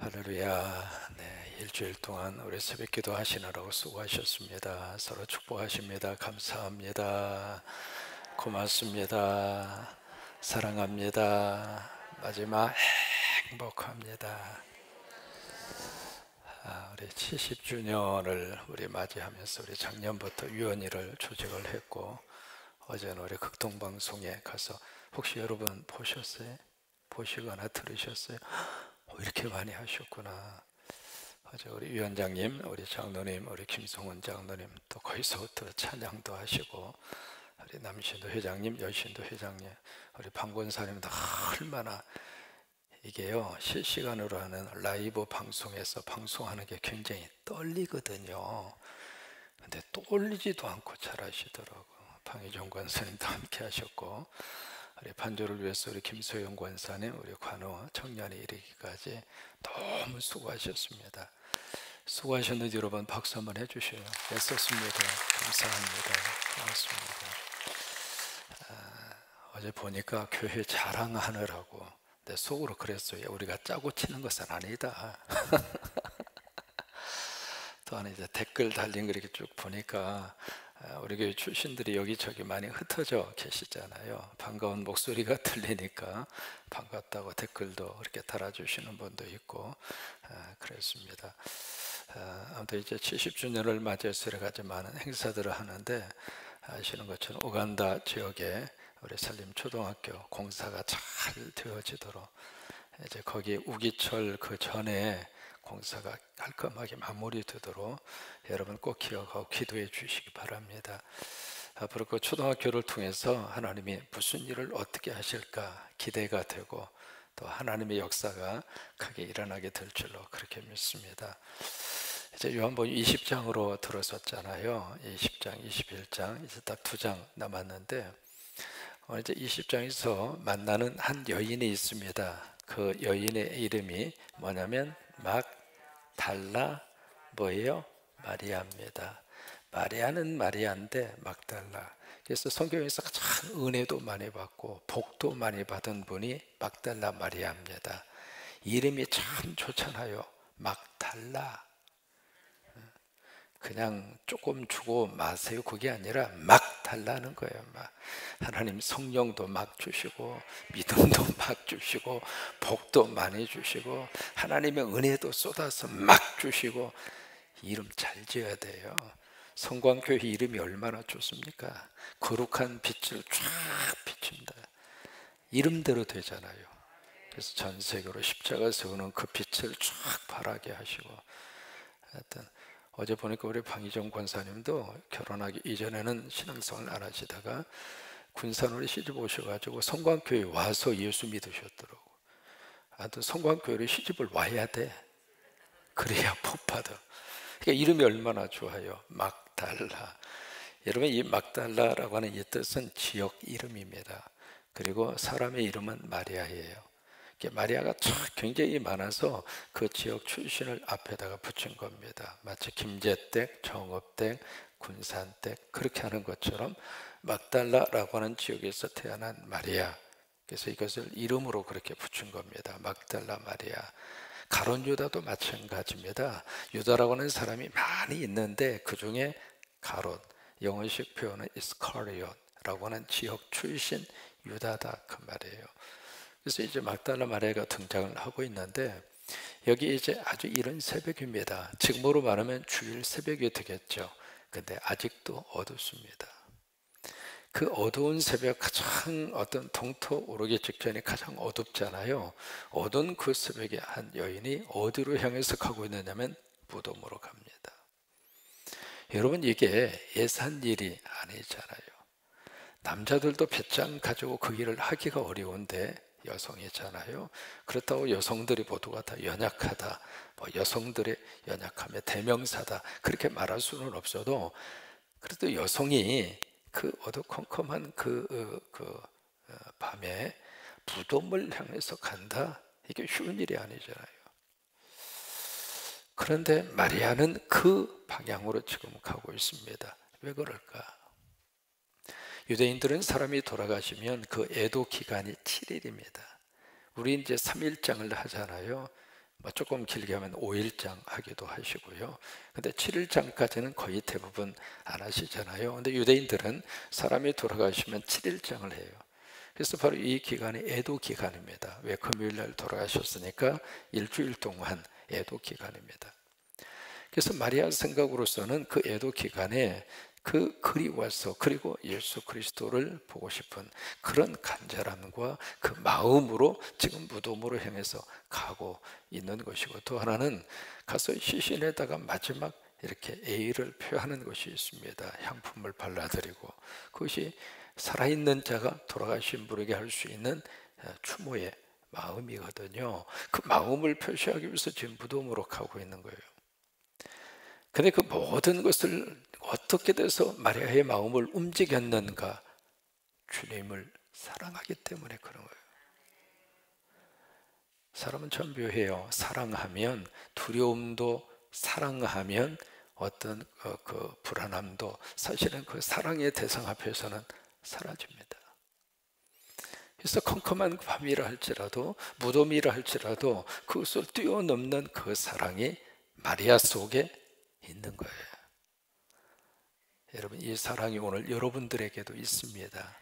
할렐루야. 네, 일주일 동안 우리 새벽 기도 하시느라고 수고하셨습니다. 서로 축복하십니다. 감사합니다. 고맙습니다. 사랑합니다. 마지막 행복합니다. 우리 70주년을 우리 맞이하면서 우리 작년부터 유언일을 조직을 했고, 어제는 우리 극동방송에 가서 혹시 여러분 보셨어요? 보시거나 들으셨어요? 이렇게 많이 하셨구나. 어제 우리 위원장님, 우리 장로님, 우리 김성훈 장로님 또 거기서부터 찬양도 하시고, 우리 남신도 회장님, 여신도 회장님, 우리 방권사님도 얼마나 이게요, 실시간으로 하는 라이브 방송에서 방송하는 게 굉장히 떨리거든요. 근데 떨리지도 않고 잘하시더라고. 방희정 권사님도 함께 하셨고, 우리 반주를 위해서 우리 김소영 권사님, 우리 관우 청년이 이르기까지 너무 수고하셨습니다. 수고하셨는데 여러분 박수 한번 해주셔요. 애썼습니다. 감사합니다. 고맙습니다. 어제 보니까 교회 자랑하느라고 내 속으로 그랬어요. 우리가 짜고 치는 것은 아니다. 또 하나 이제 댓글 달린 거 이렇게 쭉 보니까 우리 교회 출신들이 여기저기 많이 흩어져 계시잖아요. 반가운 목소리가 들리니까 반갑다고 댓글도 그렇게 달아주시는 분도 있고 그랬습니다. 아무튼 이제 70주년을 맞이해서 여러 가지 많은 행사들을 하는데, 아시는 것처럼 우간다 지역에 우리 산림초등학교 공사가 잘 되어지도록 이제 거기 우기철 그 전에 공사가 깔끔하게 마무리되도록 여러분 꼭 기억하고 기도해 주시기 바랍니다. 앞으로 그 초등학교를 통해서 하나님이 무슨 일을 어떻게 하실까 기대가 되고, 또 하나님의 역사가 크게 일어나게 될 줄로 그렇게 믿습니다. 이제 요한복음 20장으로 들어섰잖아요. 20장, 21장 이제 딱 2장 남았는데, 이제 20장에서 만나는 한 여인이 있습니다. 그 여인의 이름이 뭐냐면 막달라 뭐예요? 마리아입니다. 마리아는 마리아인데 막달라. 그래서 성경에서 가장 은혜도 많이 받고 복도 많이 받은 분이 막달라 마리아입니다. 이름이 참 좋잖아요. 막달라. 그냥 조금 주고 마세요 그게 아니라 막 달라는 거예요. 막 하나님 성령도 막 주시고 믿음도 막 주시고 복도 많이 주시고 하나님의 은혜도 쏟아서 막 주시고, 이름 잘 지어야 돼요. 성광교회 이름이 얼마나 좋습니까? 거룩한 빛을 쫙 비춘다. 이름대로 되잖아요. 그래서 전 세계로 십자가 세우는 그 빛을 쫙 발하게 하시고, 하여튼 어제 보니까 우리 방희정 권사님도 결혼하기 이전에는 신앙생활 안 하시다가 군산으로 시집 오셔가지고 성광교회 와서 예수 믿으셨더라고. 또 성광교회로 시집을 와야 돼. 그래야 복 받아. 그러니까 이름이 얼마나 좋아요. 막달라. 여러분, 이 막달라라고 하는 이 뜻은 지역 이름입니다. 그리고 사람의 이름은 마리아예요. 마리아가 참 굉장히 많아서 그 지역 출신을 앞에다가 붙인 겁니다. 마치 김제댁, 정읍댁, 군산댁 그렇게 하는 것처럼 막달라라고 하는 지역에서 태어난 마리아, 그래서 이것을 이름으로 그렇게 붙인 겁니다. 막달라 마리아. 가론 유다도 마찬가지입니다. 유다라고 하는 사람이 많이 있는데 그 중에 가론, 영어식 표현은 이스카리ot라고 하는 지역 출신 유다다 그 말이에요. 그래서 이제 막달라 마리아가 등장을 하고 있는데, 여기 이제 아주 이른 새벽입니다. 지금으로 말하면 주일 새벽이 되겠죠. 근데 아직도 어둡습니다. 그 어두운 새벽, 가장 어떤 동토 오르기 직전이 가장 어둡잖아요. 어두운 그 새벽에 한 여인이 어디로 향해서 가고 있느냐면 무덤으로 갑니다. 여러분, 이게 예산 일이 아니잖아요. 남자들도 배짱 가지고 그 일을 하기가 어려운데 여성이잖아요. 그렇다고 여성들이 모두가 다 연약하다, 뭐 여성들의 연약함의 대명사다 그렇게 말할 수는 없어도, 그래도 여성이 그 어두컴컴한 밤에 무덤을 향해서 간다, 이게 쉬운 일이 아니잖아요. 그런데 마리아는 그 방향으로 지금 가고 있습니다. 왜 그럴까? 유대인들은 사람이 돌아가시면 그 애도 기간이 7일입니다. 우리 이제 3일장을 하잖아요. 뭐 조금 길게 하면 5일장 하기도 하시고요. 근데 7일장까지는 거의 대부분 안 하시잖아요. 근데 유대인들은 사람이 돌아가시면 7일장을 해요. 그래서 바로 이 기간이 애도 기간입니다. 왜? 금요일날 돌아가셨으니까 일주일 동안 애도 기간입니다. 그래서 마리아 생각으로서는 그 애도 기간에 그 그리워서 그리고 예수 그리스도를 보고 싶은 그런 간절함과 그 마음으로 지금 무덤으로 향해서 가고 있는 것이고, 또 하나는 가서 시신에다가 마지막 이렇게 애의를 표하는 것이 있습니다. 향품을 발라드리고, 그것이 살아있는 자가 돌아가신 분에게 할 수 있는 추모의 마음이거든요. 그 마음을 표시하기 위해서 지금 무덤으로 가고 있는 거예요. 근데 그 모든 것을 어떻게 돼서 마리아의 마음을 움직였는가? 주님을 사랑하기 때문에 그런 거예요. 사람은 참 묘해요. 사랑하면 두려움도, 사랑하면 어떤 그 불안함도 사실은 그 사랑의 대상 앞에서는 사라집니다. 그래서 컴컴한 밤이라 할지라도, 무덤이라 할지라도 그것을 뛰어넘는 그 사랑이 마리아 속에 있는 거예요. 여러분, 이 사랑이 오늘 여러분들에게도 있습니다.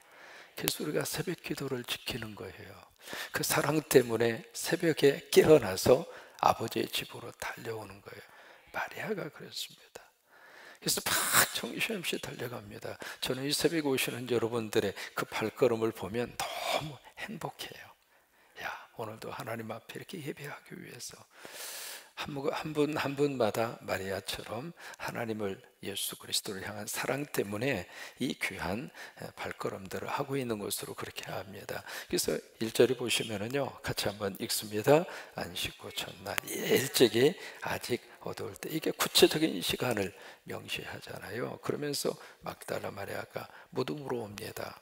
그래서 우리가 새벽 기도를 지키는 거예요. 그 사랑 때문에 새벽에 깨어나서 아버지의 집으로 달려오는 거예요. 마리아가 그랬습니다. 그래서 막 정신없이 달려갑니다. 저는 이 새벽에 오시는 여러분들의 그 발걸음을 보면 너무 행복해요. 야, 오늘도 하나님 앞에 이렇게 예배하기 위해서 한 분 한 분마다 마리아처럼 하나님을, 예수 그리스도를 향한 사랑 때문에 이 귀한 발걸음들을 하고 있는 것으로 그렇게 합니다. 그래서 1절에 보시면은요, 같이 한번 읽습니다. 안식구 첫날 일찍이 아직 어두울 때, 이게 구체적인 시간을 명시하잖아요. 그러면서 mag달라 마리아가 무덤으로 옵니다.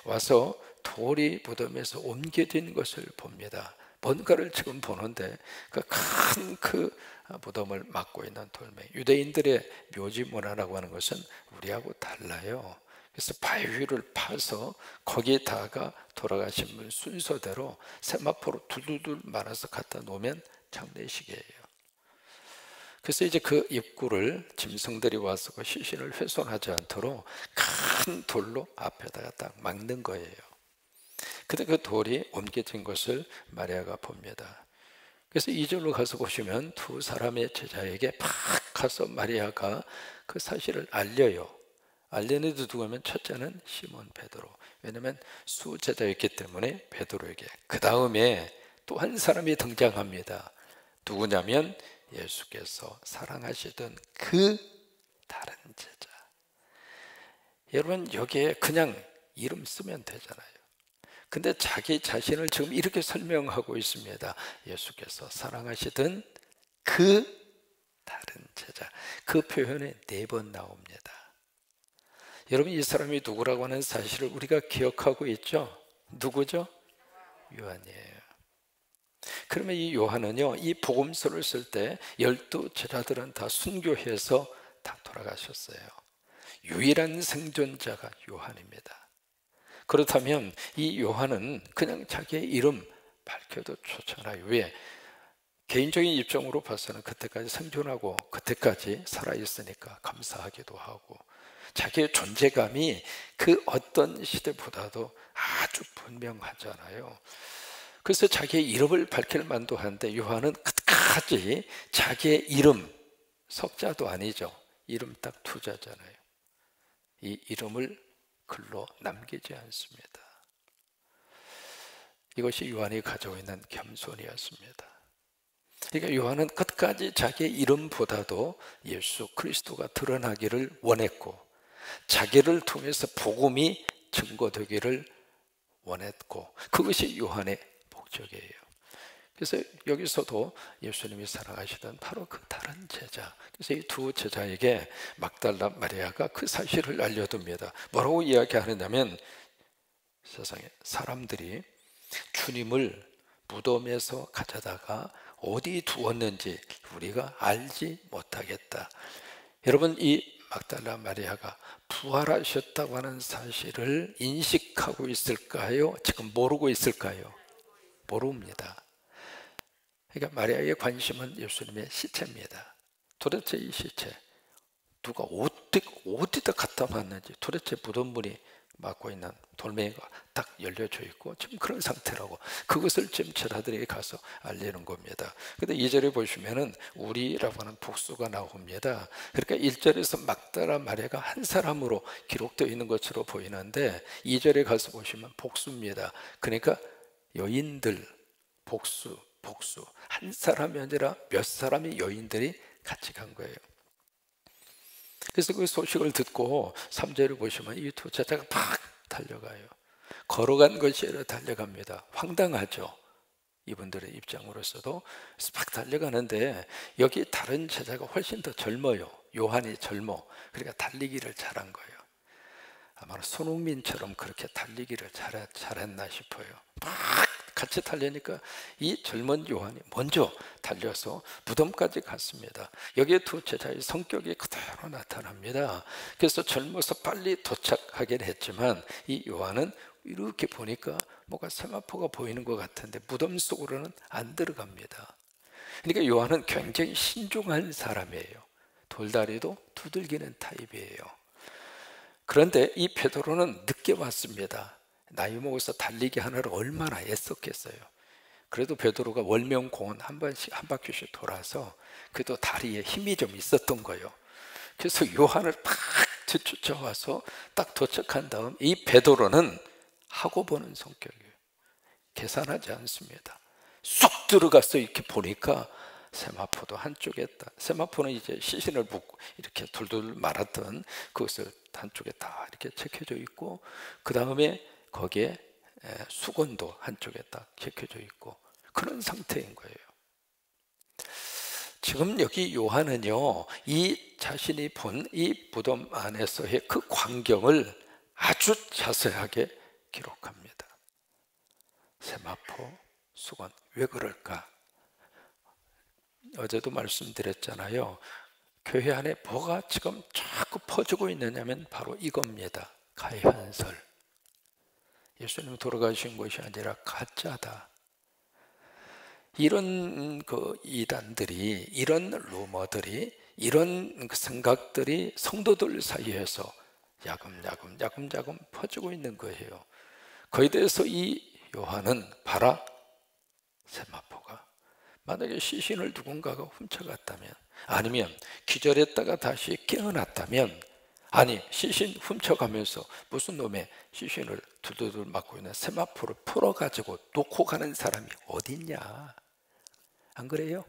와서 돌이 무덤에서 옮겨진 것을 봅니다. 뭔가를 지금 보는데 그 큰 그 무덤을 막고 있는 돌멩이, 유대인들의 묘지 문화라고 하는 것은 우리하고 달라요. 그래서 바위 위를 파서 거기에다가 돌아가신 분 순서대로 세마포로 둘둘둘 말아서 갖다 놓으면 장례식이에요. 그래서 이제 그 입구를 짐승들이 와서 그 시신을 훼손하지 않도록 큰 돌로 앞에다가 딱 막는 거예요. 근데 그 돌이 옮겨진 것을 마리아가 봅니다. 그래서 2절로 가서 보시면 두 사람의 제자에게 팍 가서 마리아가 그 사실을 알려요. 알려내도 누구면 첫째는 시몬 베드로, 왜냐하면 수제자였기 때문에 베드로에게. 그 다음에 또 한 사람이 등장합니다. 누구냐면 예수께서 사랑하시던 그 다른 제자. 여러분, 여기에 그냥 이름 쓰면 되잖아요. 근데 자기 자신을 지금 이렇게 설명하고 있습니다. 예수께서 사랑하시던 그 다른 제자. 그 표현이 4번 나옵니다. 여러분, 이 사람이 누구라고 하는 사실을 우리가 기억하고 있죠? 누구죠? 요한이에요. 그러면 이 요한은요, 이 복음서를 쓸 때 12 제자들은 다 순교해서 다 돌아가셨어요. 유일한 생존자가 요한입니다. 그렇다면 이 요한은 그냥 자기의 이름 밝혀도 좋잖아요. 왜? 개인적인 입장으로 봐서는 그때까지 생존하고 그때까지 살아있으니까 감사하기도 하고, 자기의 존재감이 그 어떤 시대보다도 아주 분명하잖아요. 그래서 자기의 이름을 밝힐 만도 한데, 요한은 끝까지 자기의 이름, 석자도 아니죠. 이름 딱 2자잖아요. 이 이름을 글로 남기지 않습니다. 이것이 요한이 가지고 있는 겸손이었습니다. 그러니까 요한은 끝까지 자기의 이름보다도 예수 그리스도가 드러나기를 원했고, 자기를 통해서 복음이 증거되기를 원했고, 그것이 요한의 목적이에요. 그래서 여기서도 예수님이 사랑하시던 바로 그 다른 제자, 그래서 이 두 제자에게 막달라 마리아가 그 사실을 알려둡니다. 뭐라고 이야기하느냐면, 세상에 사람들이 주님을 무덤에서 가져다가 어디 두었는지 우리가 알지 못하겠다. 여러분, 이 막달라 마리아가 부활하셨다고 하는 사실을 인식하고 있을까요? 지금 모르고 있을까요? 모릅니다. 그러니까 마리아의 관심은 예수님의 시체입니다. 도대체 이 시체 누가 어디다 갖다 놨는지, 도대체 무덤문이 막고 있는 돌멩이가 딱 열려져 있고 지금 그런 상태라고, 그것을 지금 제자들에게 가서 알리는 겁니다. 근데 2절에 보시면은 우리라고 하는 복수가 나옵니다. 그러니까 1절에서 막달라 마리아가 한 사람으로 기록되어 있는 것으로 보이는데 2절에 가서 보시면 복수입니다. 그러니까 여인들, 복수 한 사람이 아니라 몇 사람의 여인들이 같이 간 거예요. 그래서 그 소식을 듣고 3절을 보시면 이 두 제자가 팍 달려가요. 걸어간 것이 아니라 달려갑니다. 황당하죠, 이분들의 입장으로서도. 그래서 팍 달려가는데 여기 다른 제자가 훨씬 더 젊어요. 요한이 젊어. 그러니까 달리기를 잘한 거예요. 아마 손흥민처럼 그렇게 달리기를 잘했나 싶어요. 막 같이 달리니까 이 젊은 요한이 먼저 달려서 무덤까지 갔습니다. 여기에 두 제자의 성격이 그대로 나타납니다. 그래서 젊어서 빨리 도착하긴 했지만 이 요한은 이렇게 보니까 뭐가 세마포가 보이는 것 같은데 무덤 속으로는 안 들어갑니다. 그러니까 요한은 굉장히 신중한 사람이에요. 돌다리도 두들기는 타입이에요. 그런데 이 베드로는 늦게 왔습니다. 나이 먹어서 달리기 하나를 얼마나 애썼겠어요. 그래도 베드로가 월명공원 한 바퀴씩 돌아서 그래도 다리에 힘이 좀 있었던 거예요. 그래서 요한을 팍 뒤쫓아와서 딱 도착한 다음 이 베드로는 하고 보는 성격이에요. 계산하지 않습니다. 쏙 들어가서 이렇게 보니까 세마포도 한쪽에 있다. 세마포는 이제 시신을 붓고 이렇게 둘둘 말았던 그것을 한쪽에 다 이렇게 적혀져 있고, 그 다음에 거기에 수건도 한쪽에 딱 적혀져 있고 그런 상태인 거예요. 지금 여기 요한은요, 이 자신이 본 이 무덤 안에서의 그 광경을 아주 자세하게 기록합니다. 세마포, 수건, 왜 그럴까? 어제도 말씀드렸잖아요. 교회 안에 뭐가 지금 자꾸 퍼지고 있느냐면 바로 이겁니다. 가해한설. 예수님 돌아가신 것이 아니라 가짜다. 이런 그 이단들이, 이런 루머들이, 이런 생각들이 성도들 사이에서 야금야금 퍼지고 있는 거예요. 거기에 대해서 이 요한은 봐라, 세마포가 만약에 시신을 누군가가 훔쳐갔다면, 아니면 기절했다가 다시 깨어났다면, 아니 시신 훔쳐가면서 무슨 놈의 시신을 두두두 맞고 있는 세마포를 풀어가지고 놓고 가는 사람이 어딨냐, 안 그래요?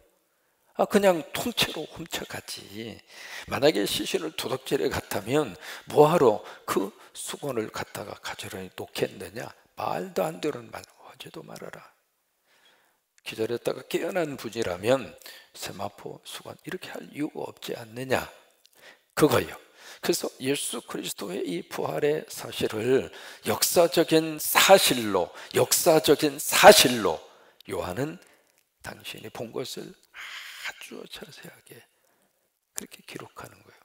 그냥 통째로 훔쳐가지. 만약에 시신을 도둑질해 갔다면 뭐하러 그 수건을 갖다가 가지런히 놓겠느냐. 말도 안 되는 말 하지도 말아라. 기절했다가 깨어난 분이라면 세마포, 수건 이렇게 할 이유가 없지 않느냐, 그거예요. 그래서 예수 그리스도의 이 부활의 사실을 역사적인 사실로 요한은 당신이 본 것을 아주 자세하게 그렇게 기록하는 거예요.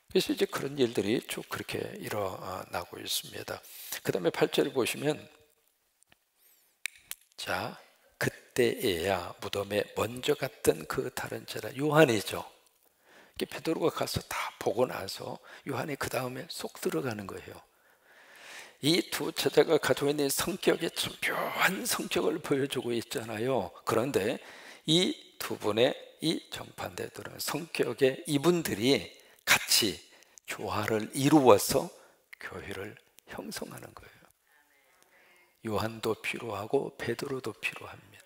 그래서 이제 그런 일들이 쭉 그렇게 일어나고 있습니다. 그 다음에 8절을 보시면, 자, 그때에야 무덤에 먼저 갔던 그 다른 제자 요한이죠. 베드로가 가서 다 보고 나서 요한이 그 다음에 쏙 들어가는 거예요. 이 두 제자가 가지고 있는 성격이 좀 묘한 성격을 보여주고 있잖아요. 그런데 이 두 분의 이 정반대들은 성격의 이분들이 같이 조화를 이루어서 교회를 형성하는 거예요. 요한도 필요하고 베드로도 필요합니다.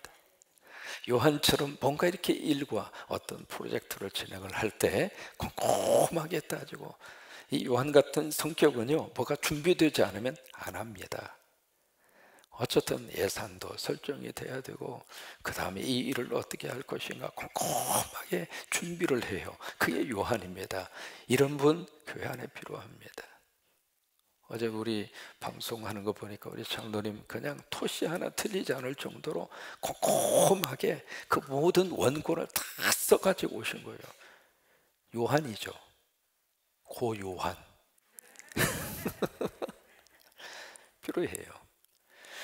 요한처럼 뭔가 이렇게 일과 어떤 프로젝트를 진행을 할 때 꼼꼼하게 따지고, 이 요한 같은 성격은요, 뭐가 준비되지 않으면 안 합니다. 어쨌든 예산도 설정이 돼야 되고, 그 다음에 이 일을 어떻게 할 것인가 꼼꼼하게 준비를 해요. 그게 요한입니다. 이런 분 교회 안에 필요합니다. 어제 우리 방송하는 거 보니까 우리 장로님 그냥 토시 하나 틀리지 않을 정도로 꼼꼼하게 그 모든 원고를 다 써가지고 오신 거예요. 요한이죠. 고 요한. 필요해요.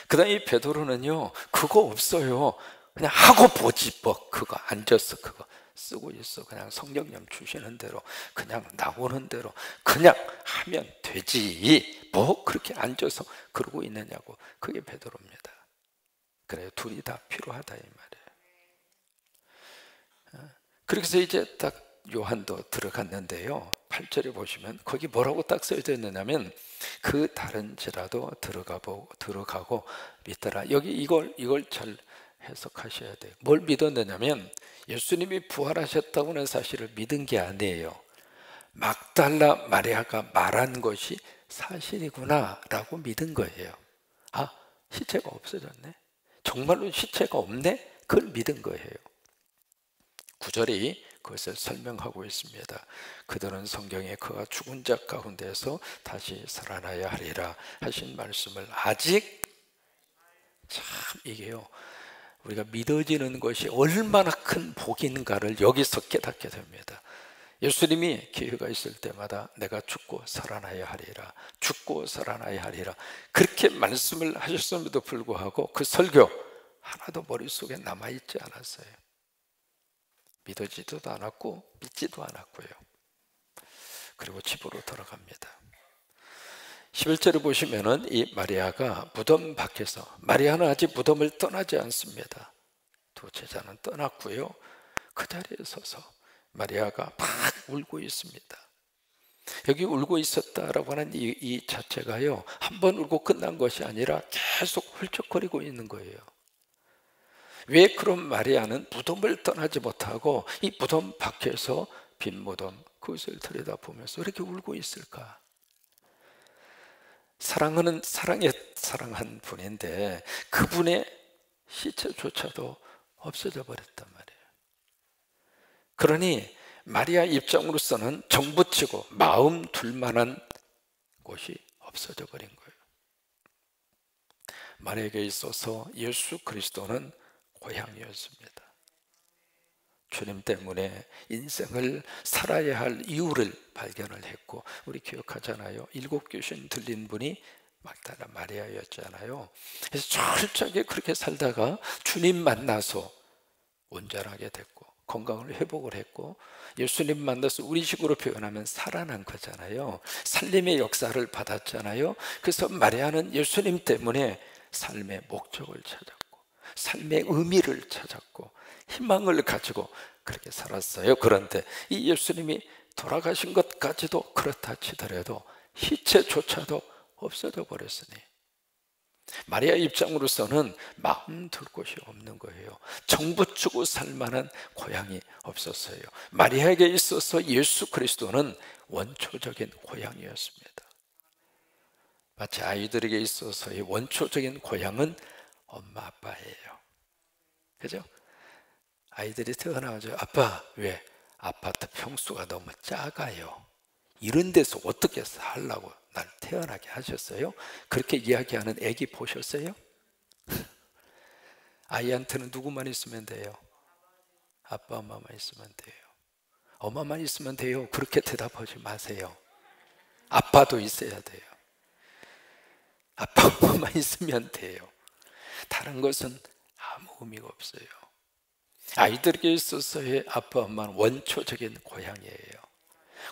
그 다음에 이 베드로는요, 그거 없어요. 그냥 하고 보지 뭐 그거 앉아서 그거 쓰고 있어. 그냥 성령님 주시는 대로 그냥 나오는 대로 그냥 하면 되지 뭐 그렇게 앉아서 그러고 있느냐고. 그게 베드로입니다. 그래요. 둘이 다 필요하다 이 말이에요. 그래서 이제 딱 요한도 들어갔는데요, 8절에 보시면 거기 뭐라고 딱 써져 있느냐면 그 다른지라도 들어가고 믿더라. 여기 이걸 잘 해석하셔야 돼요. 뭘 믿었느냐면 예수님이 부활하셨다고는 사실을 믿은 게 아니에요. 막달라 마리아가 말한 것이 사실이구나 라고 믿은 거예요. 아, 시체가 없어졌네, 정말로 시체가 없네, 그걸 믿은 거예요. 9절이 그것을 설명하고 있습니다. 그들은 성경에 그가 죽은 자 가운데서 다시 살아나야 하리라 하신 말씀을 아직, 참 이게요, 우리가 믿어지는 것이 얼마나 큰 복인가를 여기서 깨닫게 됩니다. 예수님이 기회가 있을 때마다 내가 죽고 살아나야 하리라, 죽고 살아나야 하리라 그렇게 말씀을 하셨음에도 불구하고 그 설교 하나도 머릿속에 남아있지 않았어요. 믿어지지도 않았고 믿지도 않았고요. 그리고 집으로 돌아갑니다. 11절을 보시면은 이 마리아가 무덤 밖에서, 마리아는 아직 무덤을 떠나지 않습니다. 두 제자는 떠났고요. 그 자리에 서서 마리아가 막 울고 있습니다. 여기 울고 있었다라고 하는 이 자체가요, 한 번 울고 끝난 것이 아니라 계속 훌쩍거리고 있는 거예요. 왜 그런 마리아는 무덤을 떠나지 못하고 이 무덤 밖에서 빈 무덤 그것을 들여다보면서 이렇게 울고 있을까? 사랑한 분인데 그분의 시체조차도 없어져 버렸단 말이에요. 그러니 마리아 입장으로서는 정부치고 마음 둘 만한 곳이 없어져 버린 거예요. 마리아에게 있어서 예수 그리스도는 고향이었습니다. 주님 때문에 인생을 살아야 할 이유를 발견을 했고, 우리 기억하잖아요. 7 귀신 들린 분이 막달라 마리아였잖아요. 그래서 철저하게 그렇게 살다가 주님 만나서 온전하게 됐고 건강을 회복을 했고, 예수님 만나서 우리식으로 표현하면 살아난 거잖아요. 살림의 역사를 받았잖아요. 그래서 마리아는 예수님 때문에 삶의 목적을 찾았고 삶의 의미를 찾았고 희망을 가지고 그렇게 살았어요. 그런데 이 예수님이 돌아가신 것까지도 그렇다 치더라도 시체조차도 없어져 버렸으니 마리아 입장으로서는 마음 둘 곳이 없는 거예요. 정부치고 살 만한 고향이 없었어요. 마리아에게 있어서 예수 그리스도는 원초적인 고향이었습니다. 마치 아이들에게 있어서의 원초적인 고향은 엄마 아빠예요. 그죠? 아이들이 태어나가지고 아빠, 왜? 아파트 평수가 너무 작아요. 이런 데서 어떻게 살라고 날 태어나게 하셨어요? 그렇게 이야기하는 애기 보셨어요? 아이한테는 누구만 있으면 돼요? 아빠 엄마만 있으면 돼요. 엄마만 있으면 돼요. 그렇게 대답하지 마세요. 아빠도 있어야 돼요. 아빠 엄마만 있으면 돼요. 다른 것은 아무 의미가 없어요. 아이들에게 있어서의 아빠 엄마는 원초적인 고향이에요.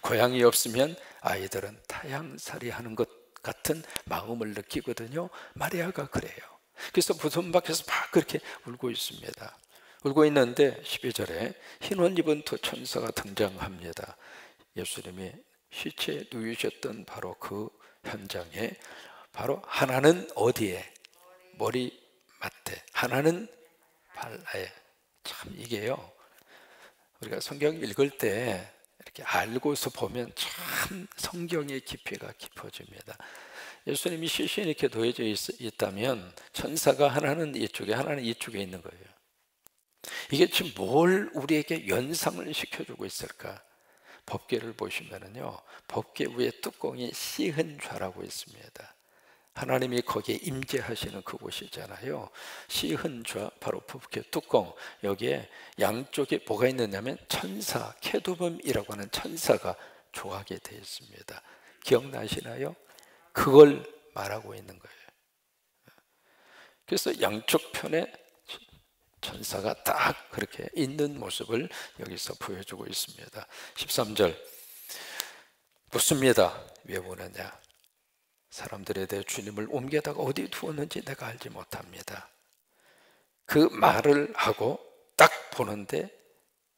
고향이 없으면 아이들은 타향살이 하는 것 같은 마음을 느끼거든요. 마리아가 그래요. 그래서 무덤 밖에서 막 그렇게 울고 있습니다. 울고 있는데 12절에 흰 옷 입은 두 천사가 등장합니다. 예수님이 시체에 누우셨던 바로 그 현장에, 바로 하나는 어디에? 머리맡에, 하나는 발에. 참 이게요, 우리가 성경 읽을 때 이렇게 알고서 보면 참 성경의 깊이가 깊어집니다. 예수님이 시신이 이렇게 놓여져 있다면 천사가 하나는 이쪽에 하나는 이쪽에 있는 거예요. 이게 지금 뭘 우리에게 연상을 시켜주고 있을까? 법궤를 보시면은요, 법궤 위에 뚜껑이 씌은 좌라고 있습니다. 하나님이 거기에 임재하시는 그곳이잖아요. 씌은 좌, 바로 법궤 뚜껑, 여기에 양쪽에 뭐가 있느냐면 천사, 케두빔이라고 하는 천사가 조각이 되어 있습니다. 기억나시나요? 그걸 말하고 있는 거예요. 그래서 양쪽 편에 천사가 딱 그렇게 있는 모습을 여기서 보여주고 있습니다. 13절 묻습니다. 왜 보느냐? 사람들에 대해 주님을 옮겨다가 어디 두었는지 내가 알지 못합니다. 그 말을 하고 딱 보는데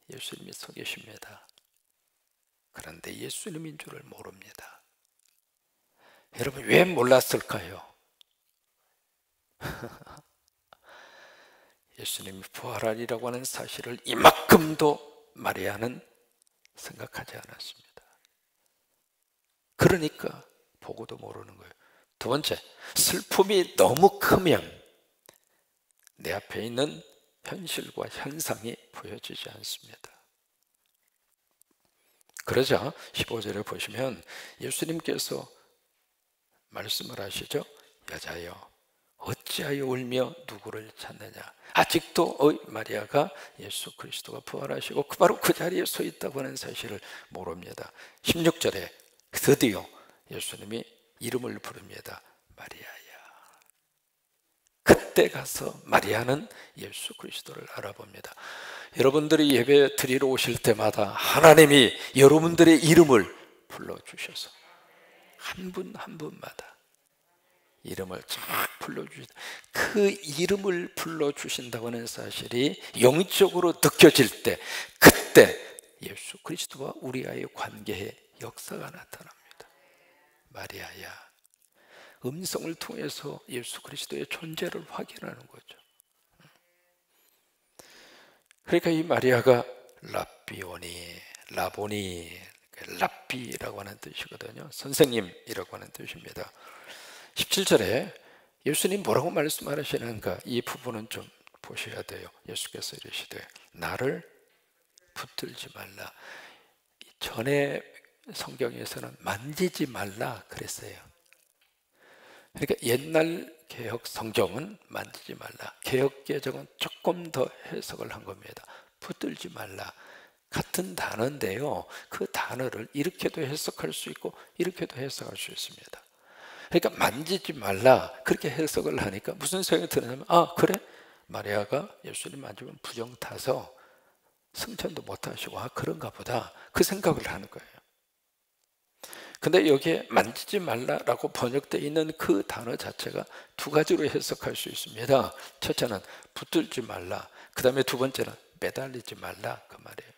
예수님이 서 계십니다. 그런데 예수님인 줄을 모릅니다. 여러분 왜 몰랐을까요? 예수님이 부활하리라고 하는 사실을 이만큼도 마리아는 생각하지 않았습니다. 그러니까 보고도 모르는 거예요. 두 번째, 슬픔이 너무 크면 내 앞에 있는 현실과 현상이 보여지지 않습니다. 그러자 15절에 보시면 예수님께서 말씀을 하시죠. 여자여 어찌하여 울며 누구를 찾느냐. 아직도 마리아가 예수 그리스도가 부활하시고 바로 그 자리에 서 있다고 하는 사실을 모릅니다. 16절에 드디어 예수님이 이름을 부릅니다. 마리아야. 그때 가서 마리아는 예수 그리스도를 알아봅니다. 여러분들이 예배 드리러 오실 때마다 하나님이 여러분들의 이름을 불러주셔서 한 분 한 분마다 이름을 쫙 불러주신다. 그 이름을 불러주신다고 하는 사실이 영적으로 느껴질 때 그때 예수 그리스도와 우리와의 관계에 역사가 나타납니다. 마리아야. 음성을 통해서 예수 그리스도의 존재를 확인하는 거죠. 그러니까 이 마리아가 라보니, 랍비라고 하는 뜻이거든요. 선생님이라고 하는 뜻입니다. 17절에 예수님 뭐라고 말씀하시는가? 이 부분은 좀 보셔야 돼요. 예수께서 이르시되 나를 붙들지 말라. 전에 성경에서는 만지지 말라 그랬어요. 그러니까 옛날 개혁 성경은 만지지 말라, 개혁 개정은 조금 더 해석을 한 겁니다. 붙들지 말라 같은 단어인데요, 그 단어를 이렇게도 해석할 수 있고 이렇게도 해석할 수 있습니다. 그러니까 만지지 말라 그렇게 해석을 하니까 무슨 생각이 드냐면 그래? 마리아가 예수님 만지면 부정 타서 승천도 못 하시고 그런가 보다 그 생각을 하는 거예요. 근데 여기에 만지지 말라라고 번역되어 있는 그 단어 자체가 두 가지로 해석할 수 있습니다. 첫째는 붙들지 말라, 그 다음에 두 번째는 매달리지 말라 그 말이에요.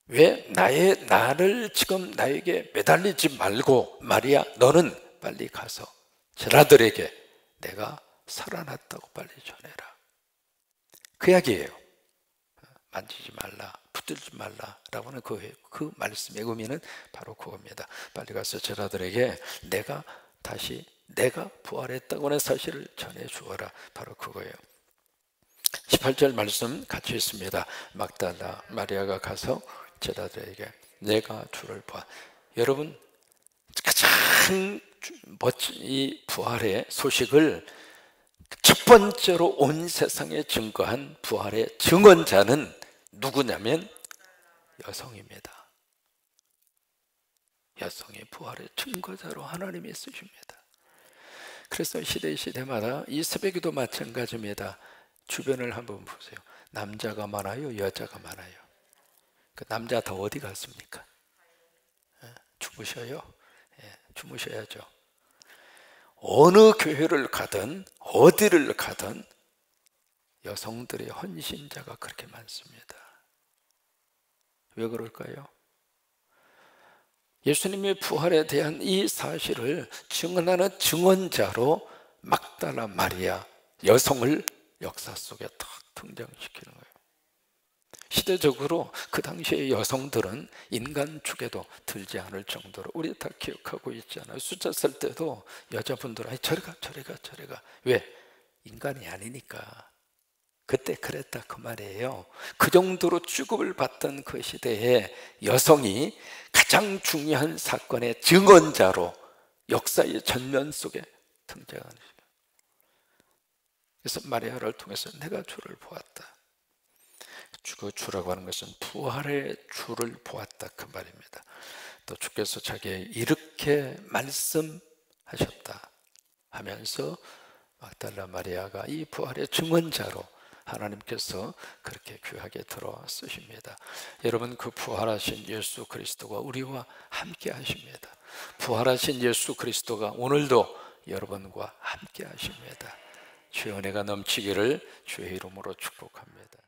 왜 나를 지금 나에게 매달리지 말고 마리아 너는 빨리 가서 제자들에게 내가 살아났다고 빨리 전해라, 그 이야기예요. 만지지 말라, 붙들지 말라라고 하는 그 말씀의 의미는 바로 그겁니다. 빨리 가서 제자들에게 내가 부활했다고 하는 사실을 전해 주어라, 바로 그거예요. 18절 말씀 같이 있습니다. 막달라 마리아가 가서 제자들에게 내가 주를 보아. 여러분 가장 멋진 이 부활의 소식을 첫 번째로 온 세상에 증거한 부활의 증언자는 누구냐면 여성입니다. 여성의 부활의 증거자로 하나님이 쓰십니다. 그래서 시대마다 이 새벽에도 마찬가지입니다. 주변을 한번 보세요. 남자가 많아요, 여자가 많아요? 그 남자 다 어디 갔습니까? 주무셔요? 주무셔야죠. 어느 교회를 가든 어디를 가든 여성들의 헌신자가 그렇게 많습니다. 왜 그럴까요? 예수님의 부활에 대한 이 사실을 증언하는 증언자로 막달라 마리아 여성을 역사 속에 탁 등장시키는 거예요. 시대적으로 그 당시의 여성들은 인간 축에도 들지 않을 정도로, 우리 다 기억하고 있잖아요. 숫자 쓸 때도 여자분들 저리 가. 왜? 인간이 아니니까. 그때 그랬다 그 말이에요. 그 정도로 취급을 받던 그 시대에 여성이 가장 중요한 사건의 증언자로 역사의 전면 속에 등장하는 거예요. 그래서 마리아를 통해서 내가 주를 보았다. 그 주라고 하는 것은 부활의 주를 보았다 그 말입니다. 또 주께서 자기에게 이렇게 말씀하셨다 하면서 막달라 마리아가 이 부활의 증언자로 하나님께서 그렇게 귀하게 들어 쓰십니다. 여러분, 그 부활하신 예수 그리스도가 우리와 함께 하십니다. 부활하신 예수 그리스도가 오늘도 여러분과 함께 하십니다. 주의 은혜가 넘치기를 주의 이름으로 축복합니다.